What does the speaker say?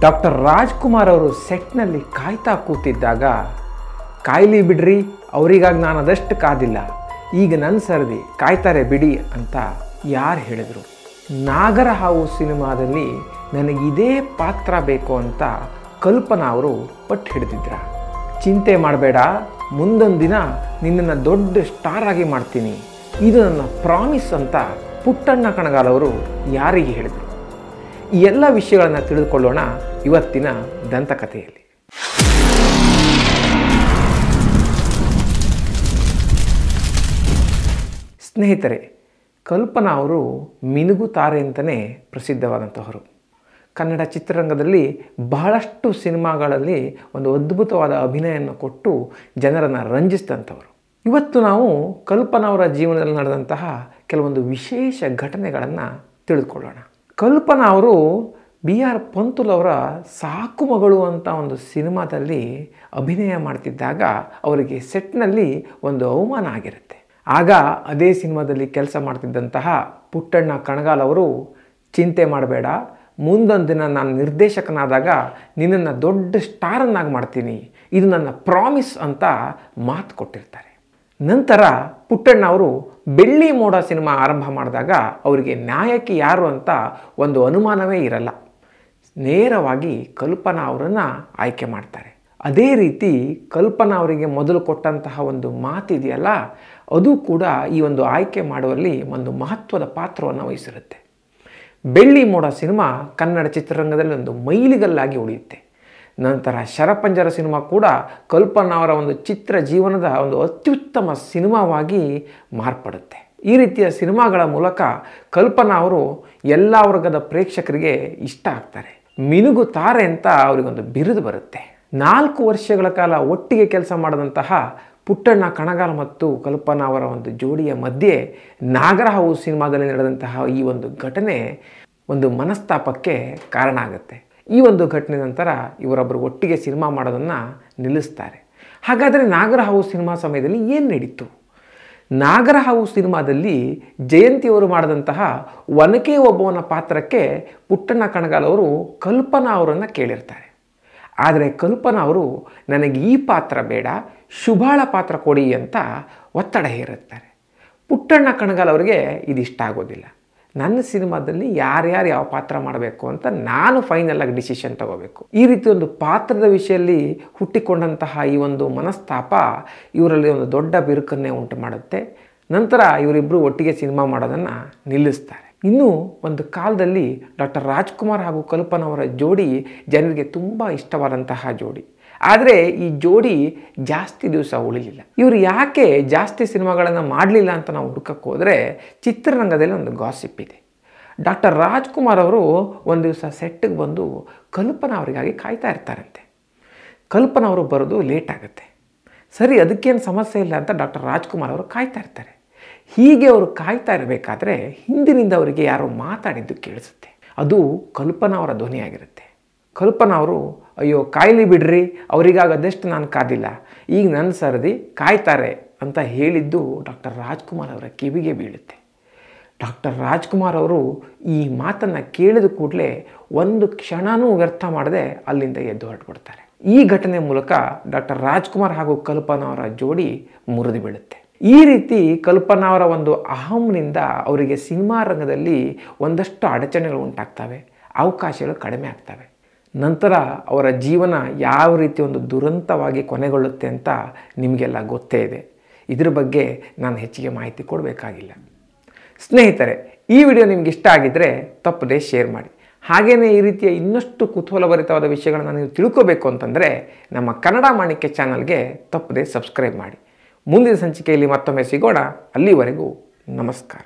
Doctor Rajkumar ಅವರು ಸೆಟ್ನಲ್ಲಿ ಕಾಯ್ತಾ ಕೂತಿದ್ದಾಗ, ಕಾಯ್ಲಿ ಬಿಡ್ರಿ, ಅವರಿಗಾಗಿ ನಾನು ಅದಷ್ಟು ಕಾದಿಲ್ಲ, ಈಗ ನನ್ನ ಸರದಿ, ಕಾಯ್ತಾರೆ ಬಿಡಿ ಅಂತ ಯಾರು ಹೇಳಿದರು? ನಾಗರಹಾವು ಸಿನಿಮಾದಲ್ಲಿ ನನಗಿದೇ ಪಾತ್ರ ಬೇಕು ಅಂತ ಕಲ್ಪನಾ ಅವರು ಪಟ್ಟು ಹಿಡಿದಿದ್ರ. ಚಿಂತೆ ಮಾಡಬೇಡ, ಮುಂದೊಂದು ದಿನ ನಿನ್ನನ್ನು ದೊಡ್ಡ ಸ್ಟಾರ್ ಆಗಿ ಮಾಡ್ತೀನಿ, ಇದು ನನ್ನ ಪ್ರಾಮಿಸ್ ಅಂತ ಪುಟ್ಟಣ್ಣ ಕಣಗಾಲ್ ಅವರು ಯಾರಿಗೆ ಹೇಳಿದರು? ಈ ಎಲ್ಲ ವಿಷಯಗಳನ್ನು ತಿಳಿದುಕೊಳ್ಳೋಣ ಇವತ್ತಿನ ದಂತಕಥೆಯಲ್ಲಿ. ಸ್ನೇಹಿತರೆ, ಕಲ್ಪನಾ ಅವರು ಮಿನುಗುತಾರೆ ಅಂತಲೇ ಪ್ರಸಿದ್ಧವಾದಂಥವರು. ಕನ್ನಡ ಚಿತ್ರರಂಗದಲ್ಲಿ ಬಹಳಷ್ಟು ಸಿನಿಮಾಗಳಲ್ಲಿ ಒಂದು ಅದ್ಭುತವಾದ ಅಭಿನಯವನ್ನು ಕೊಟ್ಟು ಜನರನ್ನು ರಂಜಿಸಿದಂಥವರು. ಇವತ್ತು ನಾವು ಕಲ್ಪನಾ ಅವರ ಜೀವನದಲ್ಲಿ ನಡೆದಂತಹ ಕೆಲವೊಂದು ವಿಶೇಷ ಘಟನೆಗಳನ್ನು ತಿಳಿದುಕೊಳ್ಳೋಣ. ಕಲ್ಪನಾ ಅವರು BR ಪಂತುಲ್ ಅವರ ಸಾಕು ಮಗಳು ಅಂತ ಒಂದು ಸಿನಿಮಾದಲ್ಲಿ ಅಭಿನಯ ಮಾಡ್ತಿದ್ದಾಗ ಅವರಿಗೆ ಸೆಟ್ನಲ್ಲಿ ಒಂದು ಅವಮಾನ ಆಗಿರುತ್ತೆ. ಆಗ ಅದೇ ಸಿನಿಮಾದಲ್ಲಿ ಕೆಲಸ ಮಾಡ್ತಿದ್ದಂತಹ ಪುಟ್ಟಣ್ಣ ಕಣಗಾಲ್ ಅವರು, ಚಿಂತೆ ಮಾಡಬೇಡ, ಮುಂದೊಂದು ದಿನ ನಾನು ನಿರ್ದೇಶಕನಾದಾಗ ನಿನ್ನನ್ನು ದೊಡ್ಡ ಸ್ಟಾರನ್ನಾಗಿ ಮಾಡ್ತೀನಿ, ಇದು ನನ್ನ ಪ್ರಾಮಿಸ್ ಅಂತ ಮಾತು ಕೊಟ್ಟಿರ್ತಾರೆ. ನಂತರ ಪುಟ್ಟಣ್ಣ ಅವರು ಬೆಳ್ಳಿ ಮೋಡ ಸಿನಿಮಾ ಆರಂಭ ಮಾಡಿದಾಗ ಅವರಿಗೆ ನಾಯಕಿ ಯಾರು ಅಂತ ಒಂದು ಅನುಮಾನವೇ ಇರಲ್ಲ. ನೇರವಾಗಿ ಕಲ್ಪನಾ ಅವರನ್ನು ಆಯ್ಕೆ ಮಾಡ್ತಾರೆ. ಅದೇ ರೀತಿ ಕಲ್ಪನಾ ಅವರಿಗೆ ಮೊದಲು ಕೊಟ್ಟಂತಹ ಒಂದು ಮಾತಿದೆಯಲ್ಲ, ಅದು ಕೂಡ ಈ ಒಂದು ಆಯ್ಕೆ ಮಾಡುವಲ್ಲಿ ಒಂದು ಮಹತ್ವದ ಪಾತ್ರವನ್ನು ವಹಿಸಿರುತ್ತೆ. ಬೆಳ್ಳಿ ಮೋಡ ಸಿನಿಮಾ ಕನ್ನಡ ಚಿತ್ರರಂಗದಲ್ಲಿ ಒಂದು ಮೈಲಿಗಲ್ಲಾಗಿ ಉಳಿಯುತ್ತೆ. ನಂತರ ಶರಪಂಜರ ಸಿನಿಮಾ ಕೂಡ ಕಲ್ಪನಾ ಅವರ ಒಂದು ಚಿತ್ರ ಜೀವನದ ಒಂದು ಅತ್ಯುತ್ತಮ ಸಿನಿಮಾವಾಗಿ ಮಾರ್ಪಡುತ್ತೆ. ಈ ರೀತಿಯ ಸಿನಿಮಾಗಳ ಮೂಲಕ ಕಲ್ಪನಾ ಅವರು ಎಲ್ಲ ವರ್ಗದ ಪ್ರೇಕ್ಷಕರಿಗೆ ಇಷ್ಟ ಆಗ್ತಾರೆ. ಮಿನುಗುತಾರೆ ಅಂತ ಅವರಿಗೊಂದು ಬಿರುದು ಬರುತ್ತೆ. 4 ವರ್ಷಗಳ ಕಾಲ ಒಟ್ಟಿಗೆ ಕೆಲಸ ಮಾಡಿದಂತಹ ಪುಟ್ಟಣ್ಣ ಕಣಗಾಲ್ ಮತ್ತು ಕಲ್ಪನಾ ಅವರ ಒಂದು ಜೋಡಿಯ ಮಧ್ಯೆ ನಾಗರಹಾವು ಸಿನಿಮಾದಲ್ಲಿ ನಡೆದಂತಹ ಈ ಒಂದು ಘಟನೆ ಒಂದು ಮನಸ್ತಾಪಕ್ಕೆ ಕಾರಣ ಆಗುತ್ತೆ. ಈ ಒಂದು ಘಟನೆ ನಂತರ ಇವರೊಬ್ಬರು ಒಟ್ಟಿಗೆ ಸಿನಿಮಾ ಮಾಡೋದನ್ನು ನಿಲ್ಲಿಸ್ತಾರೆ. ಹಾಗಾದರೆ ನಾಗರಹಾವು ಸಿನಿಮಾ ಸಮಯದಲ್ಲಿ ಏನು ನಡೀತು? ನಾಗರಹಾವು ಸಿನಿಮಾದಲ್ಲಿ ಜಯಂತಿಯವರು ಮಾಡಿದಂತಹ ಒನಕೆ ಒಬ್ಬವನ ಪಾತ್ರಕ್ಕೆ ಪುಟ್ಟಣ್ಣ ಕಣಗಾಲ್ ಅವರು ಕಲ್ಪನಾ ಅವರನ್ನು ಕೇಳಿರ್ತಾರೆ. ಆದರೆ ಕಲ್ಪನಾ ಅವರು, ನನಗೆ ಈ ಪಾತ್ರ ಬೇಡ, ಶುಭಾಳ ಪಾತ್ರ ಕೊಡಿ ಅಂತ ಒತ್ತಡ ಹೇರುತ್ತಾರೆ. ಪುಟ್ಟಣ್ಣ ಕಣಗಾಲ್ ಅವರಿಗೆ ಇದಿಷ್ಟ ಆಗೋದಿಲ್ಲ. ನನ್ನ ಸಿನಿಮಾದಲ್ಲಿ ಯಾರ್ಯಾರು ಯಾವ ಪಾತ್ರ ಮಾಡಬೇಕು ಅಂತ ನಾನು ಫೈನಲಾಗಿ ಡಿಸಿಷನ್ ತಗೋಬೇಕು. ಈ ರೀತಿ ಒಂದು ಪಾತ್ರದ ವಿಷಯದಲ್ಲಿ ಹುಟ್ಟಿಕೊಂಡಂತಹ ಈ ಒಂದು ಮನಸ್ತಾಪ ಇವರಲ್ಲಿ ಒಂದು ದೊಡ್ಡ ಬಿರುಕನ್ನೇ ಉಂಟು ಮಾಡುತ್ತೆ. ನಂತರ ಇವರಿಬ್ಬರು ಒಟ್ಟಿಗೆ ಸಿನಿಮಾ ಮಾಡೋದನ್ನು ನಿಲ್ಲಿಸ್ತಾರೆ. ಇನ್ನು ಒಂದು ಕಾಲದಲ್ಲಿ ಡಾಕ್ಟರ್ ರಾಜ್ಕುಮಾರ್ ಹಾಗೂ ಕಲ್ಪನಾ ಅವರ ಜೋಡಿ ಜನರಿಗೆ ತುಂಬ ಇಷ್ಟವಾದಂತಹ ಜೋಡಿ. ಆದರೆ ಈ ಜೋಡಿ ಜಾಸ್ತಿ ದಿವಸ ಉಳಿಲಿಲ್ಲ. ಇವರು ಯಾಕೆ ಜಾಸ್ತಿ ಸಿನಿಮಾಗಳನ್ನು ಮಾಡಲಿಲ್ಲ ಅಂತ ನಾವು ಹುಡುಕಕ್ಕೆ ಹೋದರೆ ಚಿತ್ರರಂಗದಲ್ಲಿ ಒಂದು ಗಾಸಿಪ್ ಇದೆ. ಡಾಕ್ಟರ್ ರಾಜ್ಕುಮಾರ್ ಅವರು ಒಂದು ದಿವಸ ಸೆಟ್ಟಿಗೆ ಬಂದು ಕಲ್ಪನಾ ಅವರಿಗಾಗಿ ಕಾಯ್ತಾ ಇರ್ತಾರಂತೆ. ಕಲ್ಪನಾ ಅವರು ಬರೋದು ಲೇಟ್ ಆಗುತ್ತೆ. ಸರಿ, ಅದಕ್ಕೇನು ಸಮಸ್ಯೆ ಇಲ್ಲ ಅಂತ ಡಾಕ್ಟರ್ ರಾಜ್ಕುಮಾರ್ ಅವರು ಕಾಯ್ತಾ ಇರ್ತಾರೆ. ಹೀಗೆ ಅವರು ಕಾಯ್ತಾ ಇರಬೇಕಾದ್ರೆ ಹಿಂದಿನಿಂದ ಅವರಿಗೆ ಯಾರೋ ಮಾತಾಡಿದ್ದು ಕೇಳಿಸುತ್ತೆ. ಅದು ಕಲ್ಪನಾ ಅವರ ಧ್ವನಿಯಾಗಿರುತ್ತೆ. ಕಲ್ಪನಾ ಅವರು, ಅಯ್ಯೋ ಕಾಯ್ಲಿ ಬಿಡ್ರಿ, ಅವರಿಗಾಗದಷ್ಟು ನಾನು ಕಾದಿಲ್ಲ, ಈಗ ನನ್ನ ಸರದಿ, ಕಾಯ್ತಾರೆ ಅಂತ ಹೇಳಿದ್ದು ಡಾಕ್ಟರ್ ರಾಜ್ಕುಮಾರ್ ಅವರ ಕಿವಿಗೆ ಬೀಳುತ್ತೆ. ಡಾಕ್ಟರ್ ರಾಜ್ಕುಮಾರ್ ಅವರು ಈ ಮಾತನ್ನು ಕೇಳಿದ ಕೂಡಲೇ ಒಂದು ಕ್ಷಣನೂ ವ್ಯರ್ಥ ಮಾಡದೆ ಅಲ್ಲಿಂದ ಎದ್ದು ಹೊರಟುಬಿಡ್ತಾರೆ. ಈ ಘಟನೆ ಮೂಲಕ ಡಾಕ್ಟರ್ ರಾಜ್ಕುಮಾರ್ ಹಾಗೂ ಕಲ್ಪನಾ ಅವರ ಜೋಡಿ ಮುರಿದು ಬೀಳುತ್ತೆ. ಈ ರೀತಿ ಕಲ್ಪನಾ ಅವರ ಒಂದು ಅಹಂನಿಂದ ಅವರಿಗೆ ಸಿನಿಮಾ ರಂಗದಲ್ಲಿ ಒಂದಷ್ಟು ಅಡಚಣೆಗಳು ಉಂಟಾಗ್ತವೆ, ಅವಕಾಶಗಳು ಕಡಿಮೆ ಆಗ್ತವೆ. ನಂತರ ಅವರ ಜೀವನ ಯಾವ ರೀತಿ ಒಂದು ದುರಂತವಾಗಿ ಕೊನೆಗೊಳ್ಳುತ್ತೆ ಅಂತ ನಿಮಗೆಲ್ಲ ಗೊತ್ತೇ ಇದೆ. ಇದ್ರ ಬಗ್ಗೆ ನಾನು ಹೆಚ್ಚಿಗೆ ಮಾಹಿತಿ ಕೊಡಬೇಕಾಗಿಲ್ಲ. ಸ್ನೇಹಿತರೆ, ಈ ವಿಡಿಯೋ ನಿಮ್ಗೆ ಇಷ್ಟ ಆಗಿದ್ದರೆ ತಪ್ಪದೇ ಶೇರ್ ಮಾಡಿ. ಹಾಗೆಯೇ ಈ ರೀತಿಯ ಇನ್ನಷ್ಟು ಕುತೂಹಲಭರಿತವಾದ ವಿಷಯಗಳನ್ನು ನೀವು ತಿಳ್ಕೋಬೇಕು ಅಂತಂದರೆ ನಮ್ಮ ಕನ್ನಡ ಮಾಣಿಕ್ಯ ಚಾನಲ್ಗೆ ತಪ್ಪದೇ ಸಬ್ಸ್ಕ್ರೈಬ್ ಮಾಡಿ. ಮುಂದಿನ ಸಂಚಿಕೆಯಲ್ಲಿ ಮತ್ತೊಮ್ಮೆ ಸಿಗೋಣ. ಅಲ್ಲಿವರೆಗೂ ನಮಸ್ಕಾರ.